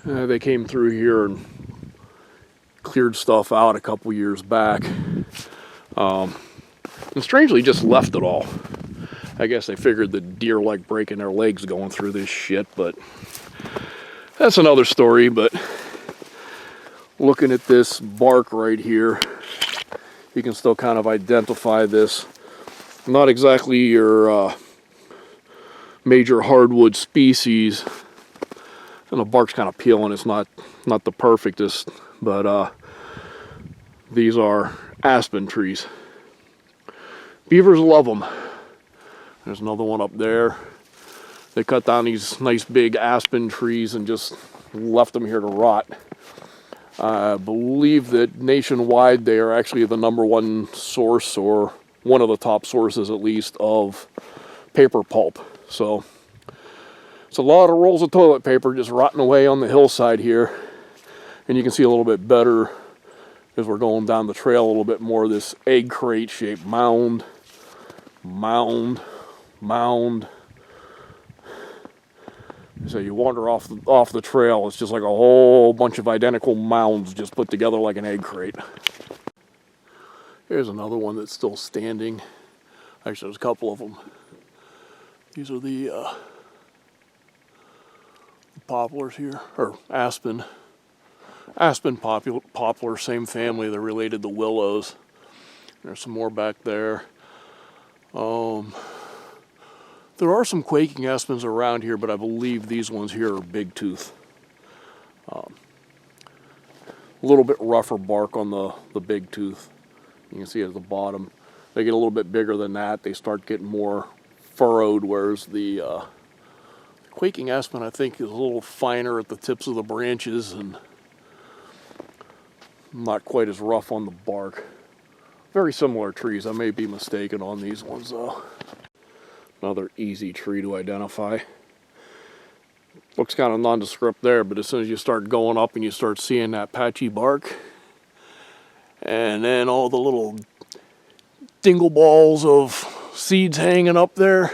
They came through here and cleared stuff out a couple years back. And strangely just left it all. I guess they figured the deer like breaking their legs going through this shit, but that's another story. But looking at this bark right here, you can still kind of identify this. Not exactly your major hardwood species, and the bark's kind of peeling. It's not the perfectest, but these are aspen trees. Beavers love them. There's another one up there. They cut down these nice big aspen trees and just left them here to rot. I believe that nationwide they are actually the #1 source, or one of the top sources at least, of paper pulp. So it's a lot of rolls of toilet paper just rotting away on the hillside here. And you can see a little bit better as we're going down the trail a little bit more, this egg crate shaped mound. So you wander off the trail, it's just like a whole bunch of identical mounds just put together like an egg crate. Here's another one that's still standing. Actually, there's a couple of them. These are the poplars here, or aspen. Aspen poplar, same family. They're related to willows. There's some more back there. There are some quaking aspens around here, but I believe these ones here are big tooth. A little bit rougher bark on the big tooth. You can see at the bottom. They get a little bit bigger than that. They start getting more furrowed, whereas the quaking aspen, I think, is a little finer at the tips of the branches and not quite as rough on the bark. Very similar trees. I may be mistaken on these ones though. Another easy tree to identify. Looks kind of nondescript there, but as soon as you start going up and you start seeing that patchy bark, and then all the little dingle balls of seeds hanging up there,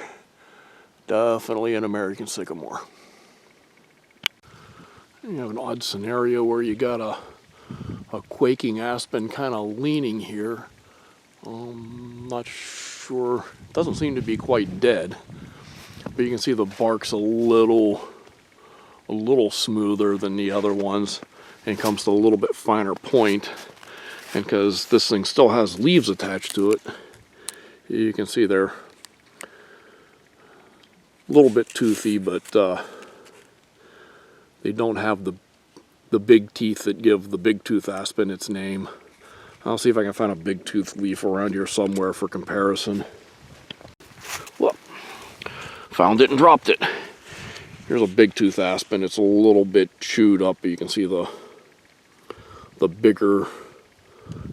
definitely an American sycamore. You have an odd scenario where you got a quaking aspen kind of leaning here. Not sure, doesn't seem to be quite dead, but you can see the bark's a little smoother than the other ones, and comes to a little bit finer point. And because this thing still has leaves attached to it, you can see they're a little bit toothy, but they don't have the big teeth that give the big tooth aspen its name. I'll see if I can find a big tooth leaf around here somewhere for comparison. Well, found it and dropped it. Here's a big tooth aspen. It's a little bit chewed up, but you can see the bigger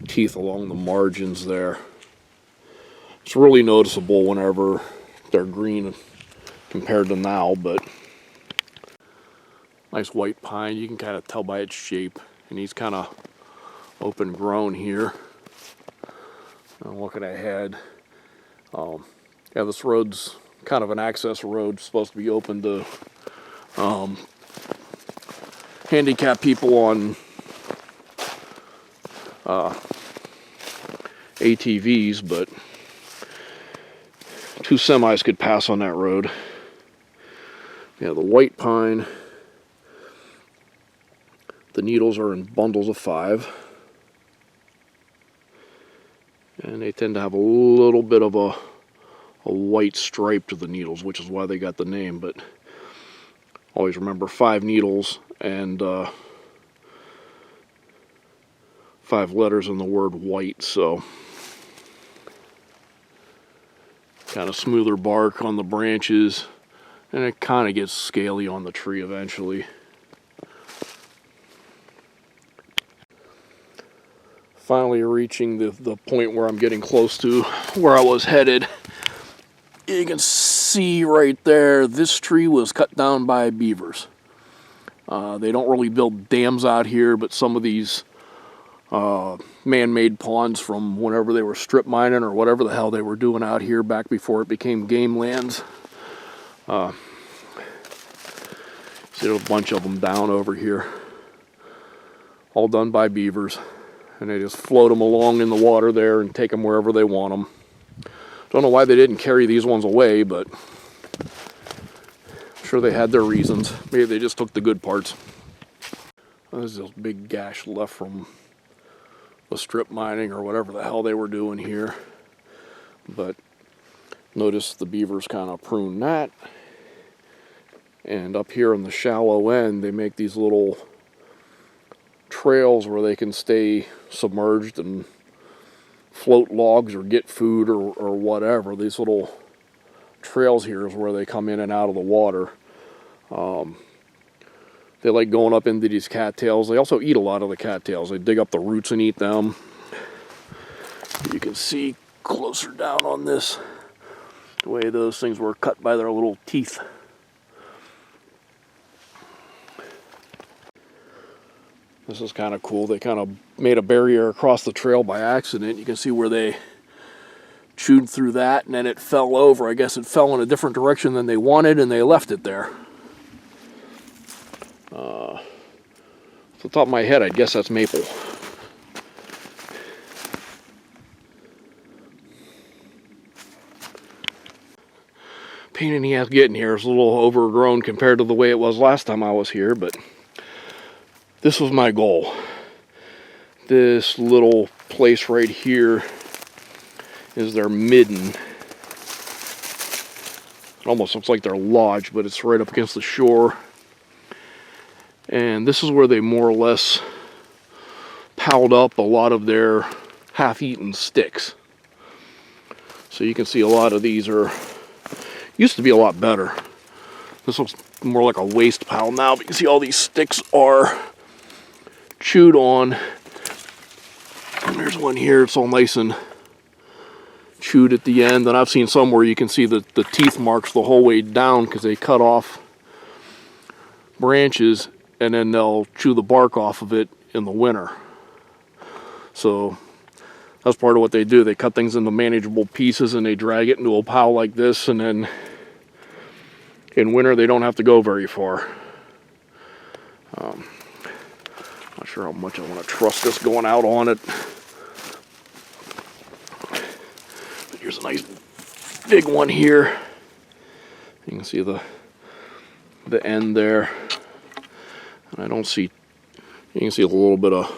teeth along the margins there. It's really noticeable whenever they're green compared to now, but nice white pine. You can kind of tell by its shape, and he's kind of open grown here. I'm looking ahead. Yeah, this road's kind of an access road, supposed to be open to handicapped people on ATVs, but 2 semis could pass on that road. Yeah, the white pine, the needles are in bundles of 5. And they tend to have a little bit of a white stripe to the needles, which is why they got the name. But always remember 5 needles and 5 letters in the word white. So kind of smoother bark on the branches, and it kind of gets scaly on the tree eventually. Finally reaching the point where I'm getting close to where I was headed. You can see right there, this tree was cut down by beavers. They don't really build dams out here, but some of these man-made ponds from whenever they were strip mining or whatever the hell they were doing out here back before it became game lands. See, there's a bunch of them down over here. All done by beavers. And they just float them along in the water there and take them wherever they want them. Don't know why they didn't carry these ones away, but I'm sure they had their reasons. Maybe they just took the good parts. There's this big gash left from the strip mining or whatever the hell they were doing here. But notice the beavers kind of prune that. And up here on the shallow end, they make these little trails where they can stay submerged and float logs or get food or whatever. These little trails here is where they come in and out of the water. They like going up into these cattails. They also eat a lot of the cattails. They dig up the roots and eat them. You can see closer down on this the way those things were cut by their little teeth. This is kind of cool. They kind of made a barrier across the trail by accident. You can see where they chewed through that and then it fell over. I guess it fell in a different direction than they wanted and they left it there. Off the top of my head, I guess that's maple. Pain in the ass getting here. It's a little overgrown compared to the way it was last time I was here, but this was my goal. This little place right here is their midden. It almost looks like their lodge, but it's right up against the shore. And this is where they more or less piled up a lot of their half-eaten sticks. So you can see a lot of these used to be a lot better. This looks more like a waste pile now, but you can see all these sticks are chewed on. And there's one here, it's all nice and chewed at the end. And I've seen some where you can see the teeth marks the whole way down because they cut off branches and then they'll chew the bark off of it in the winter. So that's part of what they do. They cut things into manageable pieces and they drag it into a pile like this, and then in winter they don't have to go very far. Not sure how much I want to trust this going out on it. But here's a nice big one here. You can see the end there. And I don't see, you can see a little bit of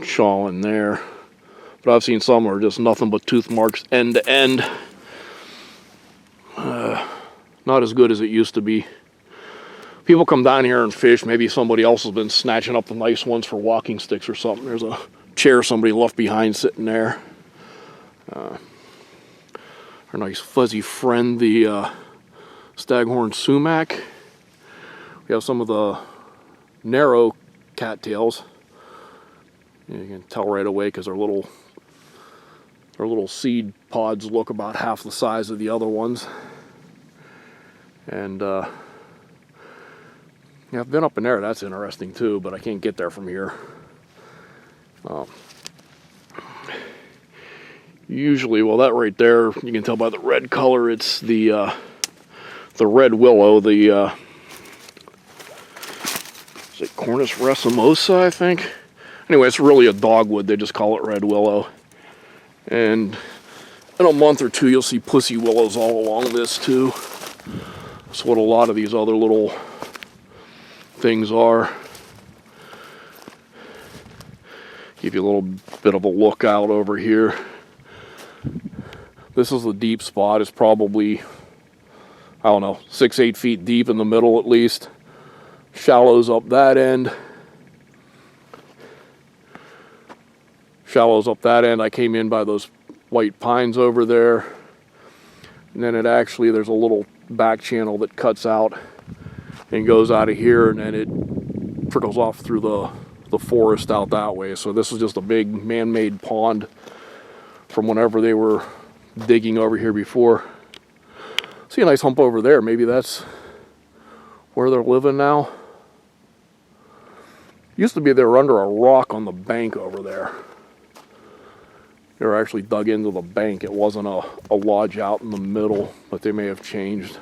chaw in there. But I've seen some where just nothing but tooth marks end to end. Not as good as it used to be. People come down here and fish. Maybe somebody else has been snatching up the nice ones for walking sticks or something. There's a chair somebody left behind sitting there. Our nice fuzzy friend, the Staghorn sumac. We have some of the narrow cattails. You can tell right away because their little seed pods look about half the size of the other ones. And yeah, I've been up in there. That's interesting too, but I can't get there from here. Usually, well, that right there, you can tell by the red color, it's the red willow, the is it Cornus racemosa, I think? Anyway, it's really a dogwood. They just call it red willow. And in a month or two, you'll see pussy willows all along this too. That's what a lot of these other little things are. Give you a little bit of a look out over here. This is the deep spot. It's probably, I don't know, 6-8 feet deep in the middle at least. Shallows up that end. Shallows up that end. I came in by those white pines over there. And then there's a little back channel that cuts out and goes out of here, and then it trickles off through the forest out that way. So this is just a big man-made pond from whenever they were digging over here before. See a nice hump over there. Maybe that's where they're living now. Used to be they were under a rock on the bank over there. They were actually dug into the bank. It wasn't a lodge out in the middle, but they may have changed.